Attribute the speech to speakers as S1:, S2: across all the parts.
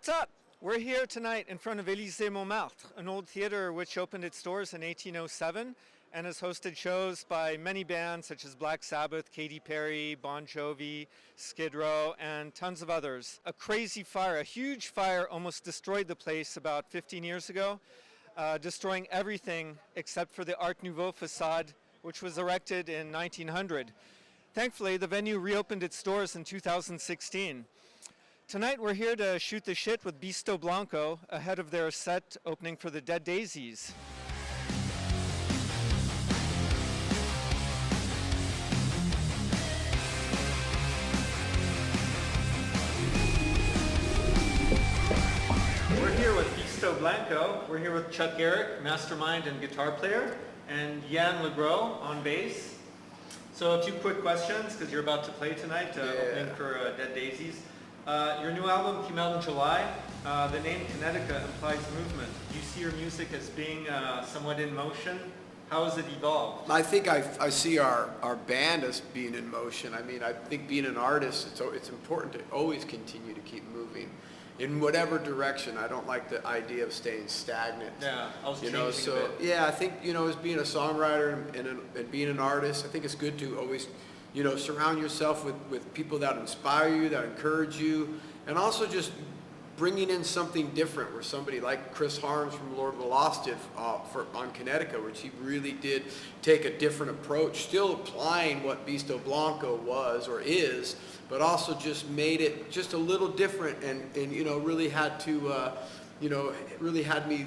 S1: What's up? We're here tonight in front of Élysée-Montmartre, an old theater which opened its doors in 1807 and has hosted shows by many bands such as Black Sabbath, Katy Perry, Bon Jovi, Skid Row, and tons of others. A crazy fire, a huge fire, almost destroyed the place about 15 years ago, destroying everything except for the Art Nouveau facade, which was erected in 1900. Thankfully, the venue reopened its doors in 2016. Tonight we're here to shoot the shit with Beasto Blanco ahead of their set opening for the Dead Daisies. We're here with Beasto Blanco. We're here with Chuck Garrick, mastermind and guitar player, and Yann Legros on bass. So a few quick questions because you're about to play tonight, opening for Dead Daisies. Your new album came out in July. The name Kinetica implies movement. Do you see your music as being somewhat in motion? How has it evolved?
S2: I think I see our band as being in motion. I mean, I think being an artist, it's important to always continue to keep moving in whatever direction. I don't like the idea of staying stagnant.
S1: Yeah, I was changing a bit.
S2: Yeah, I think, as being a songwriter and being an artist, I think it's good to always surround yourself with people that inspire you, that encourage you, and also just bringing in something different, where somebody like Chris Harms from Lord of the Lost did on Kinetica, which he really did take a different approach, still applying what Beasto Blanco was or is, but also just made it just a little different and really had to, really had me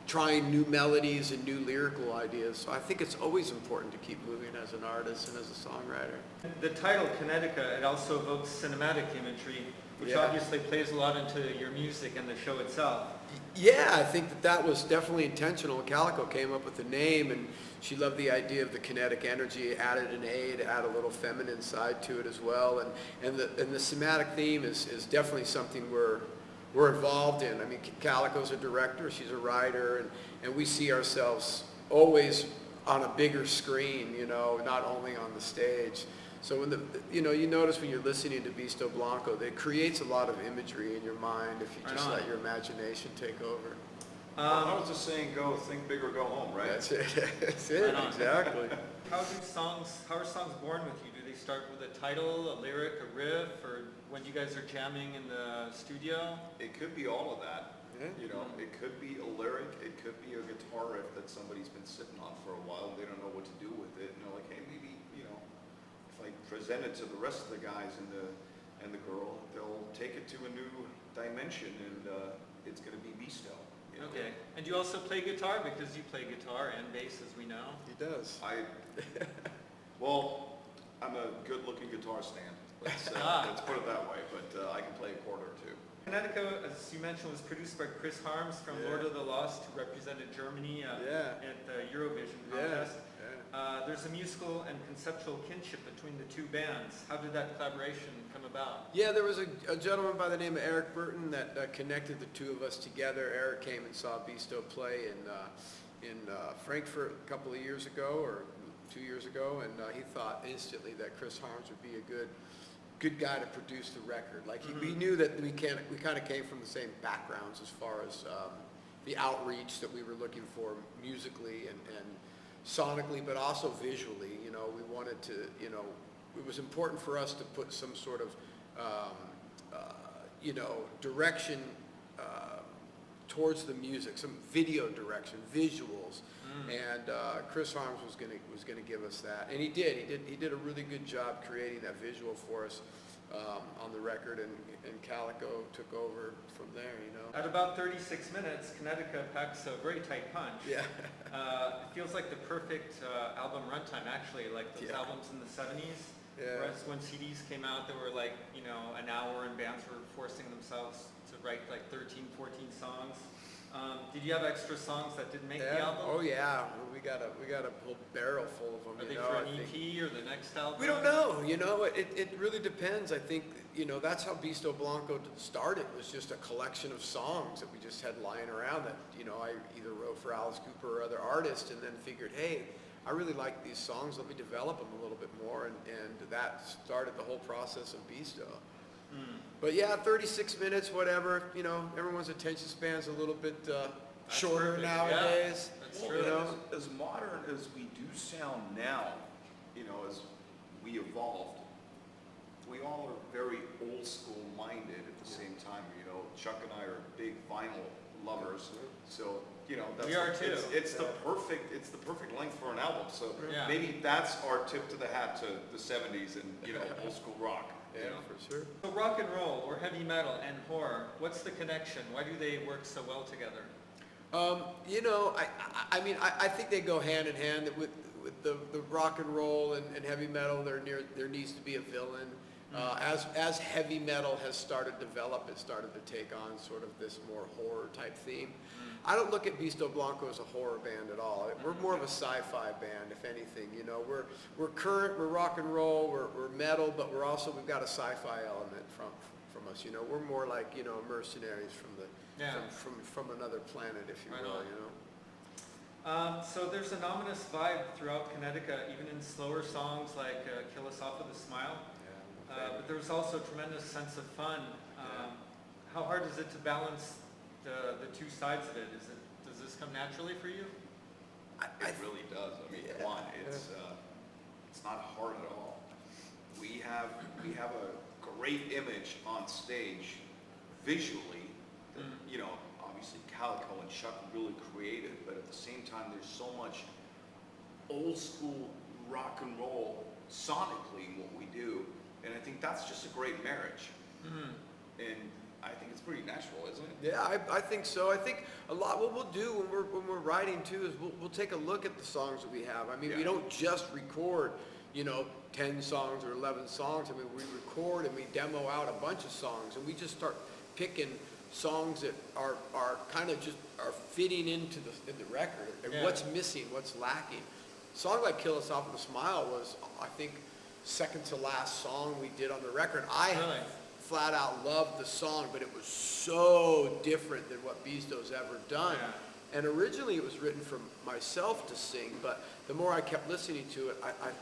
S2: trying new melodies and new lyrical ideas. So I think it's always important to keep moving as an artist and as a songwriter.
S1: The title Kinetica, it also evokes cinematic imagery, which obviously plays a lot into your music and the show itself.
S2: Yeah, I think that was definitely intentional. Calico came up with the name, and she loved the idea of the kinetic energy, added an A to add a little feminine side to it as well. And the thematic theme is definitely something we're involved in. I mean, Calico's a director, she's a writer, and we see ourselves always on a bigger screen, not only on the stage. So when you notice when you're listening to Beasto Blanco, it creates a lot of imagery in your mind if you just let your imagination take over.
S3: How does the saying go? Think big or go home, right?
S2: That's it. That's it. Exactly.
S1: How are songs born with you? Do they start with a title, a lyric, a riff, or when you guys are jamming in the studio?
S3: It could be all of that.
S2: Yeah.
S3: It could be a lyric, it could be a guitar riff that somebody's been sitting on for a while and they don't know what to do with it, and they're like, hey, maybe, if I present it to the rest of the guys and the girl, they'll take it to a new dimension, and it's going to be Beasto.
S1: Okay. And you also play guitar, because you play guitar and bass, as we know.
S2: He does.
S3: Well, I'm a good-looking guitar stand. Let's put it that way, but I can play a chord or two.
S1: Kinetica, as you mentioned, was produced by Chris Harms from Lord of the Lost, who represented Germany at the Eurovision contest. There's a musical and conceptual kinship between the two bands. How did that collaboration come about?
S2: Yeah, there was a gentleman by the name of Eric Burton that connected the two of us together. Eric came and saw Beasto play in Frankfurt a couple of years ago, or 2 years ago, and he thought instantly that Chris Harms would be a good guy to produce the record. Like we knew that we kind of came from the same backgrounds as far as the outreach that we were looking for musically and sonically, but also visually. We wanted to, it was important for us to put some sort of, direction towards the music, some video direction, visuals. And Chris Harms was gonna give us that, and he did. He did a really good job creating that visual for us on the record, and Calico took over from there.
S1: At about 36 minutes, Kinetica packs a very tight punch.
S2: Yeah.
S1: It feels like the perfect album runtime, actually, like those albums in the 70s.
S2: Yeah.
S1: Whereas when CDs came out, they were like, an hour, and bands were forcing themselves to write like 13, 14 songs. Did you have extra songs that didn't make the album?
S2: Oh yeah, we got a whole barrel full of them.
S1: Are they for an EP or the next album?
S2: We don't know. It really depends. I think that's how Beasto Blanco started. Was just a collection of songs that we just had lying around that I either wrote for Alice Cooper or other artists, and then figured, hey, I really like these songs. Let me develop them a little bit more, and that started the whole process of Beasto. But yeah, 36 minutes, whatever. You know, everyone's attention span's a little bit shorter
S4: perfect.
S2: nowadays.
S4: Yeah, that's
S2: you
S4: true.
S2: know?
S3: As modern as we do sound now, you know, as we evolved, we all are very old school minded at the same time. You know, Chuck and I are big vinyl lovers, so you know that's
S4: We are too.
S3: It's the perfect length for an album. So
S4: Yeah.
S3: maybe that's our tip to the hat to the '70s and you know old school rock.
S2: Yeah,
S3: You know?
S2: for sure.
S4: So rock and roll or heavy metal and horror, what's the connection? Why do they work so well together?
S2: You know, I mean, I think they go hand in hand with the rock and roll and heavy metal. There needs to be a villain. As heavy metal has started to develop, it started to take on sort of this more horror type theme. I don't look at Beasto Blanco as a horror band at all. We're more of a sci-fi band, if anything. You know, we're current, we're rock and roll, we're metal, but we've got a sci-fi element from us. You know, we're more like, you know, mercenaries from another planet, if you
S4: Right
S2: will.
S4: on.
S2: You know.
S4: So there's an ominous vibe throughout Connecticut, even in slower songs like Kill Us Off with a Smile. But there's also a tremendous sense of fun. How hard is it to balance the two sides of it? Does this come naturally for you?
S3: It really does. I mean, come on, it's not hard at all. We have a great image on stage visually that, you know, obviously Calico and Chuck really created, but at the same time there's so much old school rock and roll sonically in what we do, and I think that's just a great marriage. And I think it's pretty natural, isn't it?
S2: Yeah, I think so. I think a lot what we'll do when we're writing too is we'll take a look at the songs that we have. I mean, we
S3: Yeah.
S2: don't just record, you know, 10 songs or 11 songs. I mean, we record and we demo out a bunch of songs, and we just start picking songs that are kind of just are fitting into the record and
S4: Yeah.
S2: what's missing, what's lacking. A song like Kill Us Off with a Smile was, I think, second to last song we did on the record.
S4: Really?
S2: Flat out loved the song, but it was so different than what Beasto's ever done.
S4: Yeah.
S2: And originally it was written for myself to sing, but the more I kept listening to it,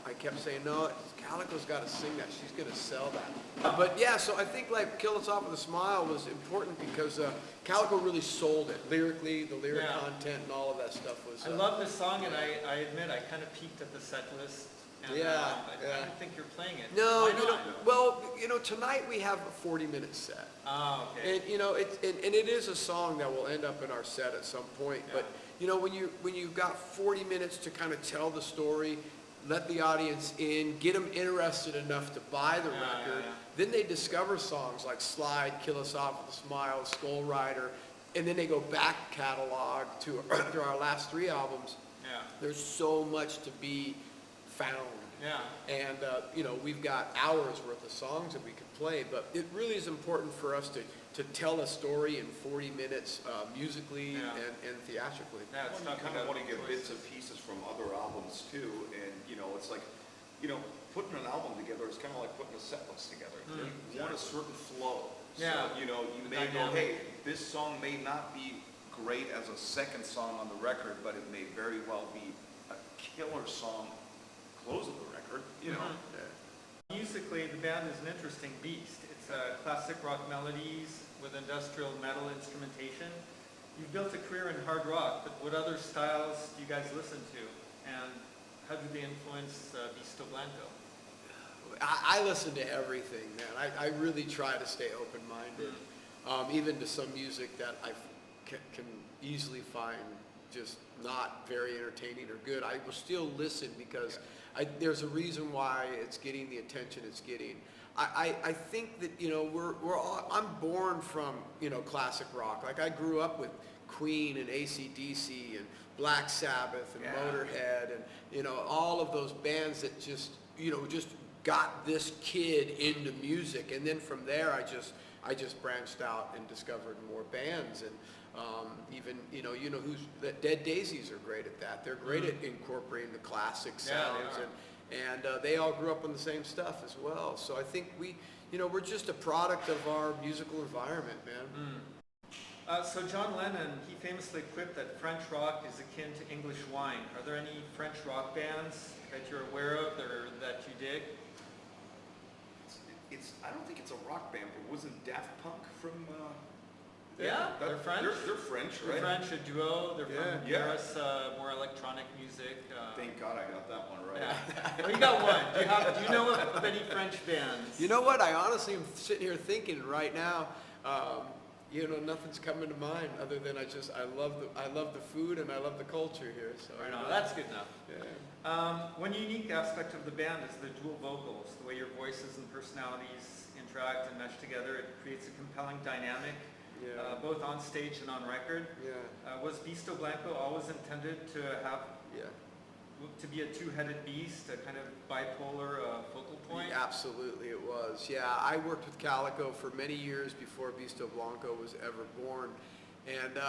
S2: I kept saying, no, Calico's got to sing that. She's going to sell that. But yeah, so I think like Kill Us Off with a Smile was important because Calico really sold it. Lyrically, the lyric
S4: Yeah.
S2: content and all of that stuff was...
S4: I love this song, and I admit I kind of peeked at the set list. And,
S2: Yeah,
S4: I
S2: yeah.
S4: don't think you're playing it.
S2: No,
S4: Why
S2: you know,
S4: not?
S2: well, you know, tonight we have a 40-minute set.
S4: Oh, okay.
S2: And you know, and it is a song that will end up in our set at some point.
S4: Yeah.
S2: But you know, when you've got 40 minutes to kind of tell the story, let the audience in, get them interested enough to buy the record, then they discover songs like Slide, Kill Us Off with a Smile, Skull Rider, and then they go back catalog to our last 3 albums.
S4: Yeah.
S2: There's so much to be found.
S4: Yeah.
S2: And, you know, we've got hours worth of songs that we could play, but it really is important for us to tell a story in 40 minutes musically
S4: Yeah.
S2: and theatrically.
S4: Yeah, it's
S3: Well, you
S4: talking
S3: kind of
S4: about
S3: want to get
S4: choices.
S3: bits and pieces from other albums too, and you know, it's like, you know, putting an album together is kind of like putting a set list together. You want a certain flow.
S4: Yeah.
S3: So, you know, you
S4: The
S3: may go,
S4: dynamic.
S3: hey, this song may not be great as a second song on the record, but it may very well be a killer song closing the record, you know.
S4: Musically, the band is an interesting beast. It's classic rock melodies with industrial metal instrumentation. You've built a career in hard rock, but what other styles do you guys listen to? And how do they influence Beasto Blanco?
S2: I listen to everything, man. I really try to stay open-minded, even to some music that I can easily find just not very entertaining or good. I will still listen because there's a reason why it's getting the attention it's getting. I think that, you know, I'm born from, you know, classic rock. Like I grew up with Queen and AC/DC and Black Sabbath and Motorhead and, you know, all of those bands that just, you know, just got this kid into music. And then from there, I just branched out and discovered more bands. And even, you know who's Dead Daisies are great at that. They're great at incorporating the classic sounds, and they all grew up on the same stuff as well. So I think we're just a product of our musical environment, man.
S4: So John Lennon, he famously quipped that French rock is akin to English wine. Are there any French rock bands that you're aware of or that you dig?
S3: I don't think it's a rock band, but wasn't Daft Punk from?
S4: Yeah, they're French.
S3: They're French, right?
S4: They're French, a duo. They're from
S3: Yeah.
S4: Paris, more electronic music.
S3: Thank God I got that one right.
S4: Yeah. Well, you got one. Do you know of any French bands?
S2: You know what? I honestly am sitting here thinking right now. Nothing's coming to mind other than I love the food and I love the culture here. So
S4: Right on. That's good enough.
S2: Yeah.
S4: One unique aspect of the band is the dual vocals, the way your voices and personalities interact and mesh together. It creates a compelling dynamic,
S2: Yeah.
S4: both on stage and on record.
S2: Yeah.
S4: Was Beasto Blanco always intended to
S2: Yeah.
S4: be a two-headed beast, a kind of bipolar focal point?
S2: Yeah, absolutely, it was. Yeah, I worked with Calico for many years before Beasto Blanco was ever born, and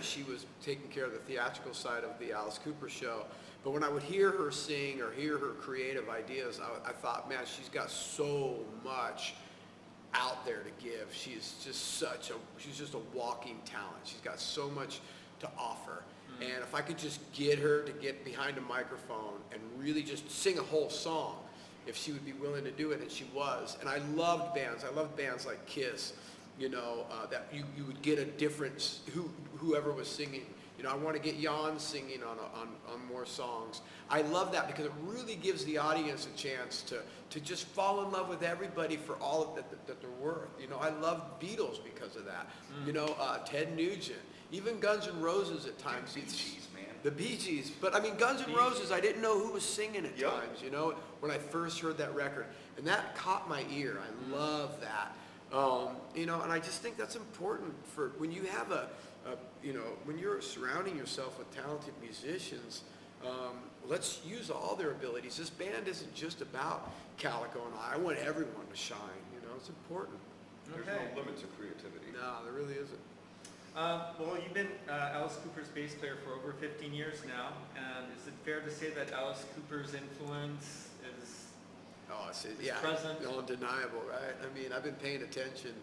S2: she was taking care of the theatrical side of the Alice Cooper show. But when I would hear her sing or hear her creative ideas, I thought, man, she's got so much out there to give. She's just a walking talent. She's got so much to offer. And if I could just get her to get behind a microphone and really just sing a whole song, if she would be willing to do it, and she was. And I loved bands like Kiss, that you would get a difference, whoever was singing. I want to get Jan singing on more songs. I love that because it really gives the audience a chance to just fall in love with everybody for all of that they're worth. I love Beatles because of that. Ted Nugent, even Guns N' Roses at times.
S3: The Bee Gees, man.
S2: The Bee Gees. But I mean, Guns N' Roses, I didn't know who was singing at
S3: Yep.
S2: times, when I first heard that record. And that caught my ear. I love that. And I just think that's important for when you have when you're surrounding yourself with talented musicians, let's use all their abilities. This band isn't just about Calico and I. I want everyone to shine, it's important.
S3: There's
S4: Okay.
S3: no limit to creativity.
S2: No, there really isn't.
S4: Well, you've been Alice Cooper's bass player for over 15 years now, and is it fair to say that Alice Cooper's influence is
S2: Oh, it's
S4: present?
S2: undeniable, right? I mean, I've been paying attention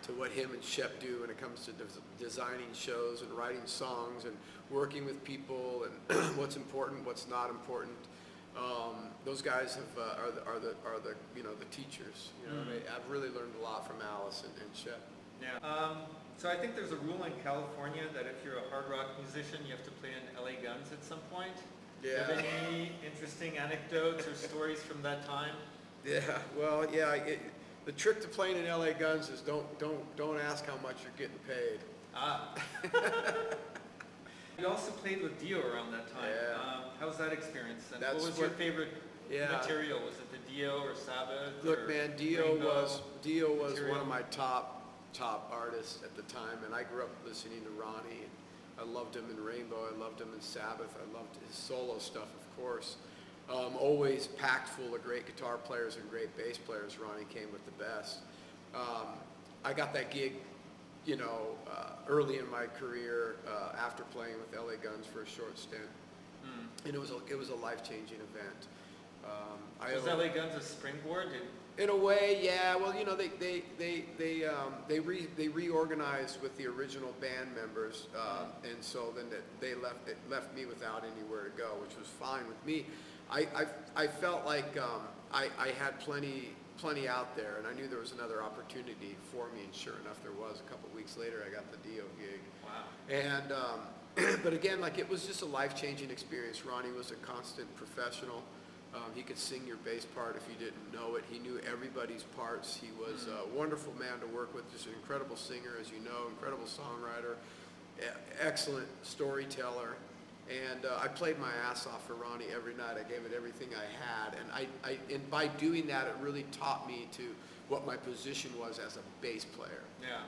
S2: to what him and Shep do when it comes to designing shows and writing songs and working with people and what's important, what's not important. Those guys are the teachers. I've really learned a lot from Alice and Shep.
S4: Yeah. So I think there's a rule in California that if you're a hard rock musician, you have to play in LA Guns at some point. Do you have
S2: Yeah.
S4: any interesting anecdotes or stories from that time?
S2: Yeah. Well, yeah. The trick to playing in LA Guns is don't ask how much you're getting paid.
S4: Ah. You also played with Dio around that time.
S2: Yeah.
S4: How was that experience? And
S2: That's
S4: what was your
S2: what-
S4: favorite
S2: Yeah.
S4: material? Was it the Dio or Sabbath?
S2: Look,
S4: or
S2: man, Dio
S4: Rainbow
S2: was
S4: material?
S2: one of my top artists at the time, and I grew up listening to Ronnie. And I loved him in Rainbow. I loved him in Sabbath. I loved his solo stuff, of course. Always packed full of great guitar players and great bass players. Ronnie came with the best. I got that gig, early in my career after playing with LA Guns for a short stint, and it was a life-changing event.
S4: Was LA Guns a springboard?
S2: In a way, yeah. Well, they reorganized with the original band members, and so then it left me without anywhere to go, which was fine with me. I felt like I had plenty out there, and I knew there was another opportunity for me, and sure enough, there was. A couple weeks later, I got the Dio gig.
S4: Wow.
S2: And but again, it was just a life-changing experience. Ronnie was a constant professional. He could sing your bass part if you didn't know it. He knew everybody's parts. He was a wonderful man to work with, just an incredible singer, as you know, incredible songwriter, excellent storyteller. And I played my ass off for Ronnie every night. I gave it everything I had. And by doing that, it really taught me to what my position was as a bass player.
S4: Yeah.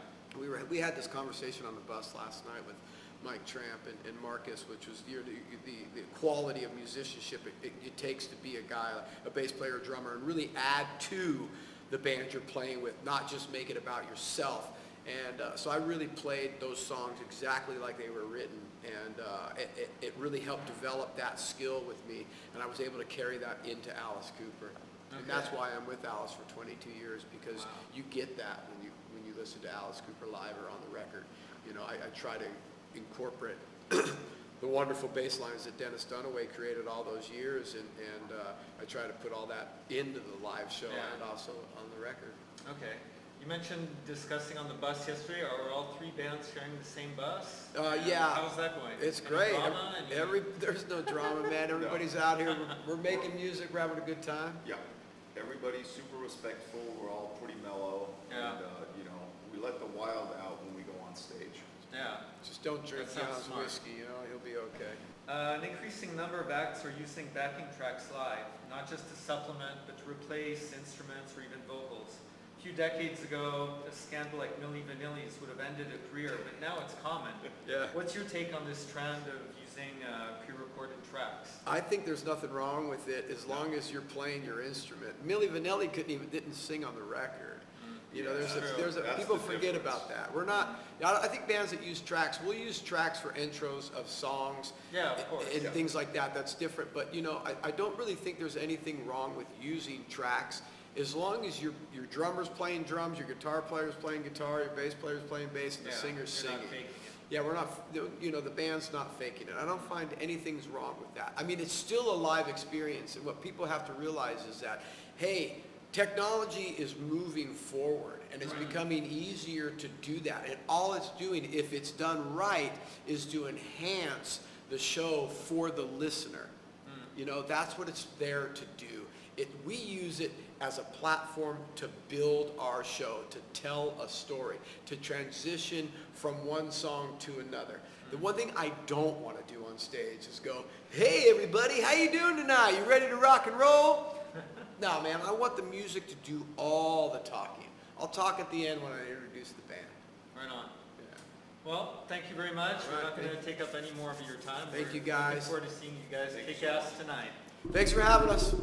S2: We had this conversation on the bus last night with Mike Tramp and Marcus, which was the quality of musicianship it takes to be a bass player, a drummer, and really add to the band you're playing with, not just make it about yourself. And so I really played those songs exactly like they were written, and it really helped develop that skill with me, and I was able to carry that into Alice Cooper. And that's why I'm with Alice for 22 years, because you get that when you listen to Alice Cooper live or on the record. I try to incorporate the wonderful bass lines that Dennis Dunaway created all those years, and I try to put all that into the live show and also on the record.
S4: Okay. You mentioned discussing on the bus yesterday. Are all three bands sharing the same bus?
S2: Yeah.
S4: How's that going?
S2: It's
S4: Any
S2: great.
S4: drama?
S2: There's no drama, man. Everybody's out here. We're making music. We're having a good time.
S3: Yeah, everybody's super respectful, we're all pretty mellow,
S4: Yeah.
S3: and, you know, we let the wild out when we go on stage.
S4: Yeah.
S2: Just don't drink
S4: That sounds
S2: John's
S4: smart.
S2: whiskey, you know, he'll be okay.
S4: An increasing number of acts are using backing tracks live, not just to supplement, but to replace instruments or even vocals. A few decades ago, a scandal like Milli Vanilli's would have ended a career, but now it's common.
S2: Yeah.
S4: What's your take on this trend of using pre-recorded tracks?
S2: I think there's nothing wrong with it as long as you're playing your instrument. Milli Vanilli didn't sing on the record. You know,
S3: That's true. That's
S2: people
S3: the
S2: forget
S3: difference.
S2: about that. We're not. I think bands that use tracks, we'll use tracks for intros of songs.
S4: Yeah, of course.
S2: And
S3: Yeah.
S2: things like that. That's different. But you know, I don't really think there's anything wrong with using tracks as long as your drummer's playing drums, your guitar player's playing guitar, your bass player's playing bass, and the singer's
S4: you're
S2: singing.
S4: not faking it.
S2: Yeah, we're not, you know, the band's not faking it. I don't find anything's wrong with that. I mean, it's still a live experience, and what people have to realize is that, hey, technology is moving forward, and it's becoming easier to do that. And all it's doing, if it's done right, is to enhance the show for the listener. You know, that's what it's there to do. We use it as a platform to build our show, to tell a story, to transition from one song to another. The one thing I don't want to do on stage is go, hey everybody, how you doing tonight? You ready to rock and roll? No, man, I want the music to do all the talking. I'll talk at the end when I introduce the band.
S4: Right on.
S2: Yeah.
S4: Well, thank you very much. We're
S2: Right,
S4: not going to take up any more of your time.
S2: Thank you,
S4: We're
S2: guys.
S4: looking forward to seeing you guys
S3: Thank you
S4: kick
S3: so
S4: ass
S3: much.
S4: tonight.
S2: Thanks for having us.